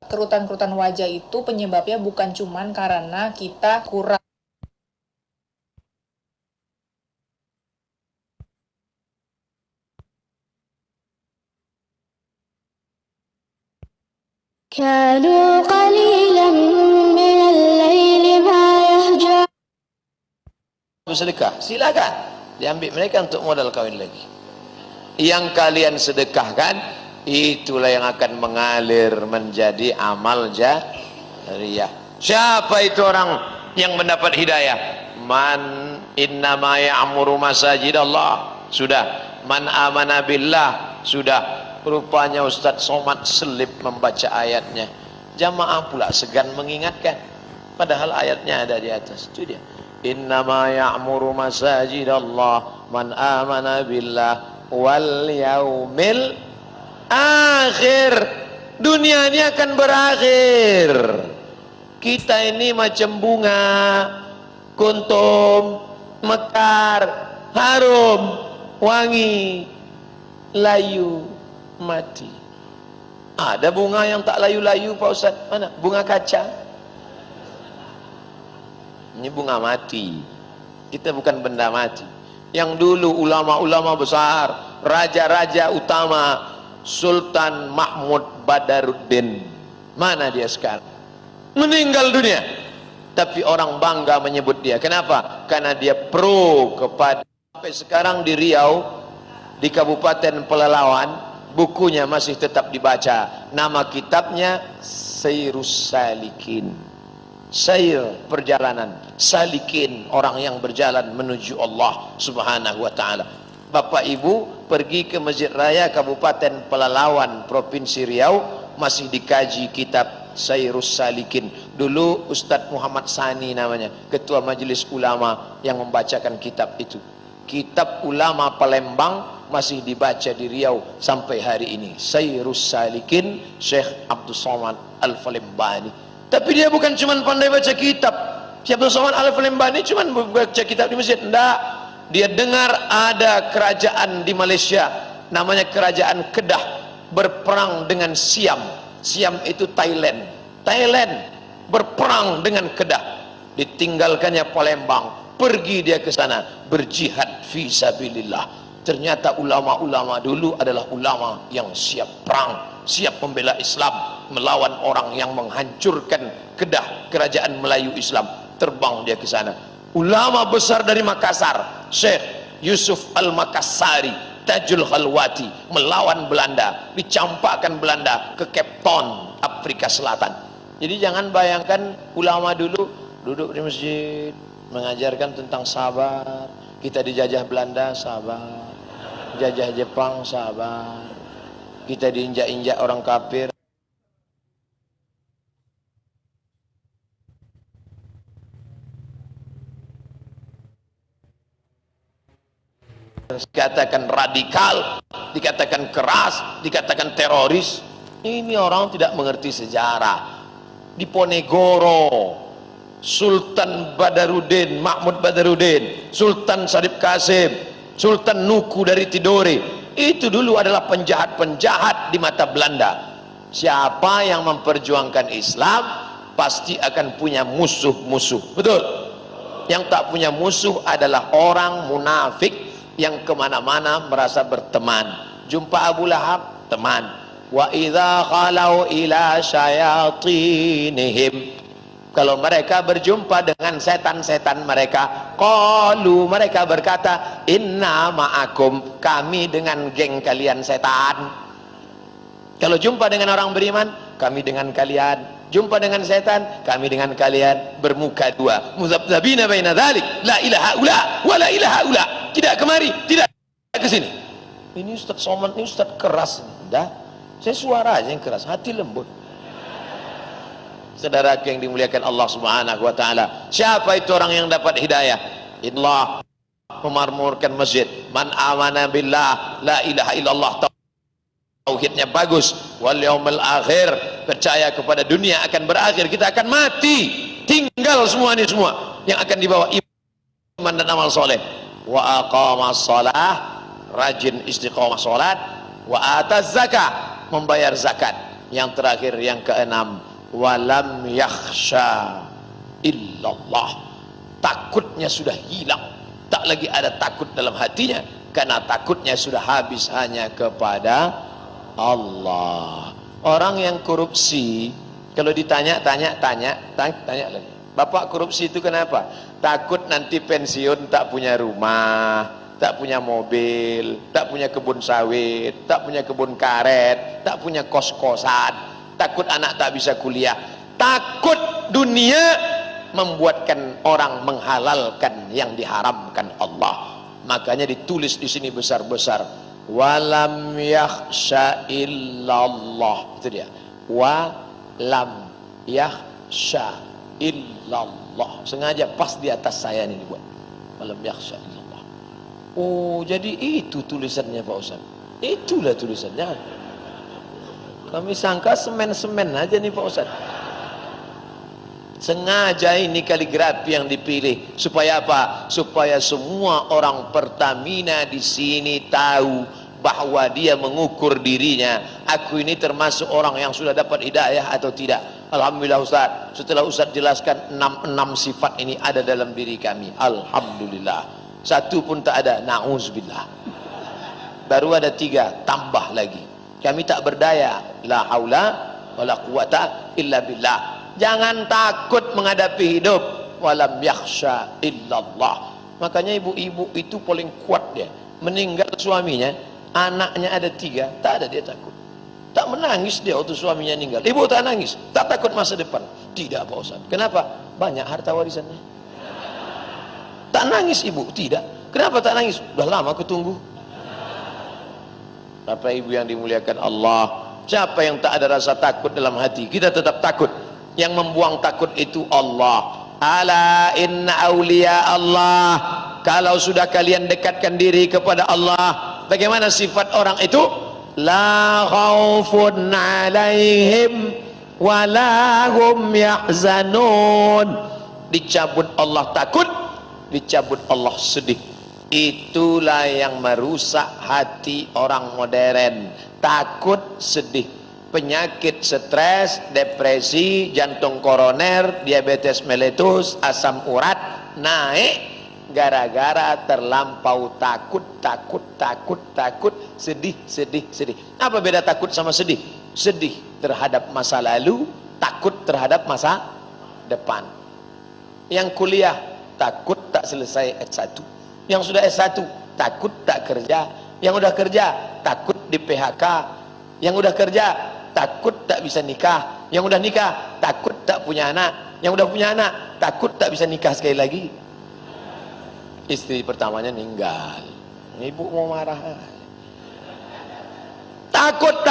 kerutan-kerutan wajah itu penyebabnya bukan cuman karena kita kurang كانوا قليلا من الليل ما يهجعون. Bersedekah, silakan diambil mereka untuk modal kawin lagi. Yang kalian sedekahkan itulah yang akan mengalir menjadi amal jariyah. Siapa itu orang yang mendapat hidayah? Man innama ya'muru masajidallah, sudah. Man amana billah, sudah. Rupanya Ustadz Somad selip membaca ayatnya, jamaah pula segan mengingatkan, padahal ayatnya ada di atas. Itu dia, innama ya'muru masajidallah man amana billah wal yaumil akhir. Dunia ini akan berakhir. Kita ini macam bunga kuntum, mekar, harum, wangi, layu, mati. Ada bunga yang tak layu-layu Pak Ustaz? Mana? Bunga kaca. Ini bunga mati. Kita bukan benda mati. Yang dulu ulama-ulama besar, raja-raja utama, Sultan Mahmud Badaruddin, mana dia sekarang? Meninggal dunia. Tapi orang bangga menyebut dia. Kenapa? Karena dia pro kepada. Sampai sekarang di Riau, di Kabupaten Pelalawan, bukunya masih tetap dibaca. Nama kitabnya Sayrus Salikin. Sayr, perjalanan. Salikin, orang yang berjalan menuju Allah subhanahu wa ta'ala. Bapak Ibu pergi ke Masjid Raya Kabupaten Pelalawan, Provinsi Riau, masih dikaji kitab Sayrus Salikin. Dulu Ustadz Muhammad Sani namanya, Ketua Majelis Ulama yang membacakan kitab itu. Kitab ulama Palembang masih dibaca di Riau sampai hari ini. Sayrus Salikin, Syekh Abdul Somad Al-Falembani. Tapi dia bukan cuma pandai baca kitab. Syekh Abdul Somad Al-Falembani cuma baca kitab di masjid. Tidak. Dia dengar ada kerajaan di Malaysia, namanya Kerajaan Kedah, berperang dengan Siam. Siam itu Thailand. Thailand berperang dengan Kedah. Ditinggalkannya Palembang, pergi dia ke sana berjihad fi sabilillah. Ternyata ulama-ulama dulu adalah ulama yang siap perang, siap membela Islam, melawan orang yang menghancurkan Kedah, kerajaan Melayu Islam. Terbang dia ke sana. Ulama besar dari Makassar, Syekh Yusuf Al-Makassari, Tajul Khalwati, melawan Belanda, dicampakkan Belanda ke Cape Town, Afrika Selatan. Jadi jangan bayangkan ulama dulu duduk di masjid mengajarkan tentang sabar. Kita dijajah Belanda, sabar. Jajah Jepang, sabar. Kita diinjak-injak orang kafir, dikatakan radikal, dikatakan keras, dikatakan teroris. Ini orang tidak mengerti sejarah. Di Ponegoro, Sultan Badaruddin, Mahmud Badaruddin, Sultan Sarip Kasim, Sultan Nuku dari Tidore, itu dulu adalah penjahat-penjahat di mata Belanda. Siapa yang memperjuangkan Islam pasti akan punya musuh-musuh. Betul? Yang tak punya musuh adalah orang munafik yang kemana-mana merasa berteman. Jumpa Abu Lahab, teman. Wa idza khalau ila syayatinihim, kalau mereka berjumpa dengan setan-setan mereka, qalu, mereka berkata, inna ma'akum, kami dengan geng kalian setan. Kalau jumpa dengan orang beriman, kami dengan kalian. Jumpa dengan setan, kami dengan kalian. Bermuka dua, muzabzabina baina dzalik, la ilaha ula wa la ilaha ula. Tidak kemari, tidak ke sini. Ini Ustaz Somad, ini Ustaz keras. Dah, saya suara aja yang keras, hati lembut. Saudara yang dimuliakan Allah subhanahu wa ta'ala, siapa itu orang yang dapat hidayah? Allah memarmurkan masjid. Man amana billah, la ilaha illallah, tauhidnya bagus, wal yaumil akhir, percaya kepada dunia akan berakhir, kita akan mati, tinggal semua ini semua yang akan dibawa iman dan amal soleh. Wa aqamas shalah, rajin istiqomah salat, wa ataz zakah, membayar zakat. Yang terakhir, yang keenam, walam yakhsha illallah. Takutnya sudah hilang, tak lagi ada takut dalam hatinya, karena takutnya sudah habis hanya kepada Allah. Orang yang korupsi, kalau ditanya tanya lagi, Bapak korupsi itu kenapa? Takut nanti pensiun tak punya rumah, tak punya mobil, tak punya kebun sawit, tak punya kebun karet, tak punya kos-kosan, takut anak tak bisa kuliah, takut dunia membuatkan orang menghalalkan yang diharamkan Allah. Makanya ditulis di sini besar-besar, walam yakhsha illallah. Itu dia, walam yakhsha illallah. Sengaja pas di atas saya ini dibuat, walam yakhsha illallah. Oh, jadi itu tulisannya Pak Ustaz. Itulah tulisannya. Kami sangka semen-semen aja nih Pak Ustaz. Sengaja ini kaligrafi yang dipilih supaya apa? Supaya semua orang Pertamina di sini tahu bahwa dia mengukur dirinya, aku ini termasuk orang yang sudah dapat hidayah atau tidak. Alhamdulillah Ustaz, setelah Ustaz jelaskan 66 sifat ini ada dalam diri kami, alhamdulillah. Satu pun tak ada, na'udzubillah. Baru ada 3, tambah lagi. Kami tak berdaya, la haula wala quwata illa billah. Jangan takut menghadapi hidup, walam yakhsha illallah. Makanya ibu-ibu itu paling kuat dia. Meninggal suaminya, anaknya ada 3, tak ada dia takut. Tak menangis dia waktu suaminya meninggal. Ibu tak nangis, tak takut masa depan. Tidak Pak Ustaz. Kenapa? Banyak harta warisannya. Tak nangis ibu, tidak. Kenapa tak nangis? Udah lama aku tunggu. Bapak ibu yang dimuliakan Allah, siapa yang tak ada rasa takut dalam hati? Kita tetap takut. Yang membuang takut itu Allah. Ala inna awliya Allah. Kalau sudah kalian dekatkan diri kepada Allah, bagaimana sifat orang itu? La khaufun alaihim wala hum yahzanun. Dicabut Allah takut, dicabut Allah sedih. Itulah yang merusak hati orang modern. Takut, sedih. Penyakit stres, depresi, jantung koroner, diabetes meletus, asam urat naik gara-gara terlampau takut, sedih. Apa beda takut sama sedih? Sedih terhadap masa lalu, takut terhadap masa depan. Yang kuliah takut tak selesai S1. Yang sudah S1 takut tak kerja. Yang udah kerja takut di PHK. Yang udah kerja takut tak bisa nikah. Yang udah nikah takut tak punya anak. Yang udah punya anak takut tak bisa nikah sekali lagi. Istri pertamanya meninggal, ibu mau marah. Takut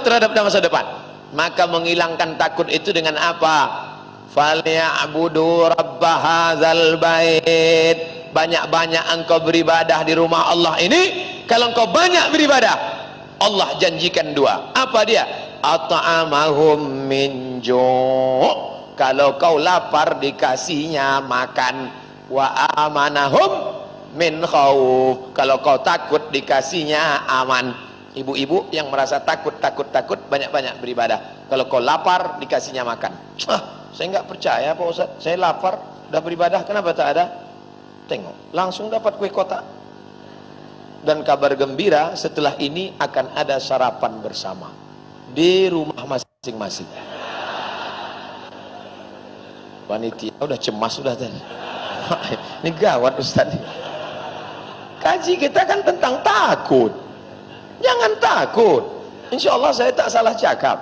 terhadap masa depan. Maka menghilangkan takut itu dengan apa? Falyabudu rabb hadzal bait. Banyak-banyak engkau beribadah di rumah Allah ini. Kalau engkau banyak beribadah, Allah janjikan 2. Apa dia? At'amahum min ju'. Kalau kau lapar dikasihnya makan. Wa amanahum min khauf. Kalau kau takut dikasihnya aman. Ibu-ibu yang merasa takut banyak-banyak beribadah. Kalau kau lapar dikasihnya makan. Saya nggak percaya Pak Ustaz, saya lapar udah beribadah kenapa tak ada? Tengok, langsung dapat kue kotak. Dan kabar gembira, setelah ini akan ada sarapan bersama di rumah masing-masing. Panitia udah cemas sudah tadi. Ini gawat Ustaz. Kaji kita kan tentang takut. Jangan takut. Insya Allah saya tak salah cakap.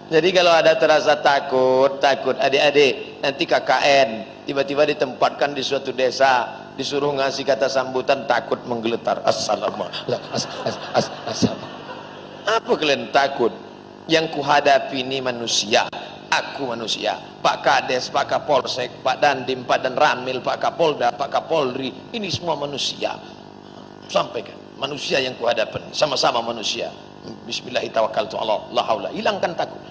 Jadi kalau ada terasa takut adik-adik, nanti KKN tiba-tiba ditempatkan di suatu desa, disuruh ngasih kata sambutan, takut menggeletar. Assalamualaikum. Apa kalian takut? Yang kuhadapi ini manusia. Aku manusia. Pak Kades, Pak Kapolsek, Pak Dandim, Pak Danramil, Pak Kapolda, Pak Kapolri, ini semua manusia. Sampaikan, manusia yang kuhadapan, sama-sama manusia. Bismillahirrahmanirrahim. La haula. Hilangkan takut.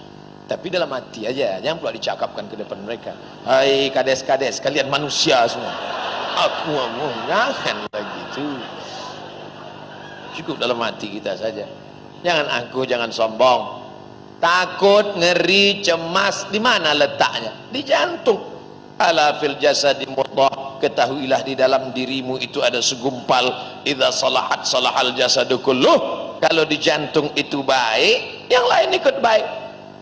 Tapi dalam hati aja, jangan pula dicakapkan ke depan mereka. Hai kades-kades, kalian manusia semua. Aku mau jangan lagi itu. cukup dalam hati kita saja. Jangan angkuh, jangan sombong. Takut, ngeri, cemas, di mana letaknya? Di jantung. Ala fil jasadi mudghah, ketahuilah di dalam dirimu itu ada segumpal. Idza salahat salahal jasadu kulluh. Kalau di jantung itu baik, yang lain ikut baik.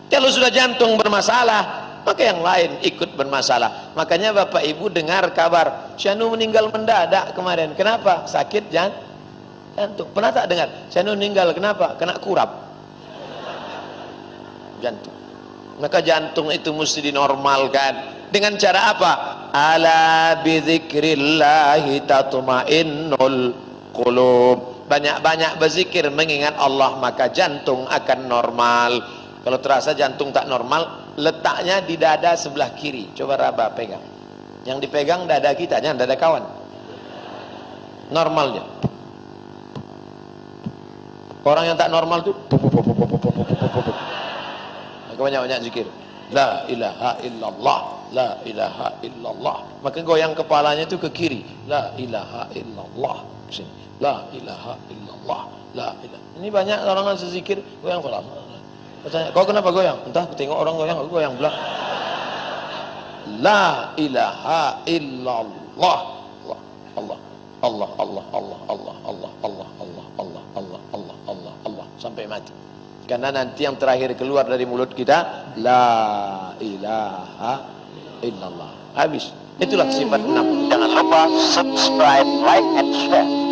Kalau sudah jantung bermasalah, maka yang lain ikut bermasalah. Makanya Bapak Ibu dengar kabar Syanu meninggal mendadak kemarin. Kenapa? Sakit jantung. Pernah tak dengar Syanu meninggal kenapa? Kena kurap jantung. Maka jantung itu mesti dinormalkan. Dengan cara apa? Ala bidzikrillahi tatmainnul qulub. Banyak-banyak berzikir mengingat Allah, maka jantung akan normal. Kalau terasa jantung tak normal, letaknya di dada sebelah kiri. Coba raba pegang. Yang dipegang dada kita, jangan dada kawan. Normalnya. Orang yang tak normal tuh banyak-banyak zikir. La ilaha illallah, la ilaha illallah. Maka goyang kepalanya itu ke kiri. La ilaha illallah. Sini. La ilaha illallah, la ilaha. Ini banyak orang yang zikir goyang kepala. Tanya, kau kenapa goyang? Entah, tengok orang goyang, aku goyang pula. La ilaha illallah. Allah, Allah, Allah, Allah, Allah, Allah, Allah, Allah, Allah, Allah, Allah, Allah, Allah, sampai mati. Karena nanti yang terakhir keluar dari mulut kita, la ilaha illallah. Habis. Itulah sifat 6. Jangan lupa subscribe, like, and share.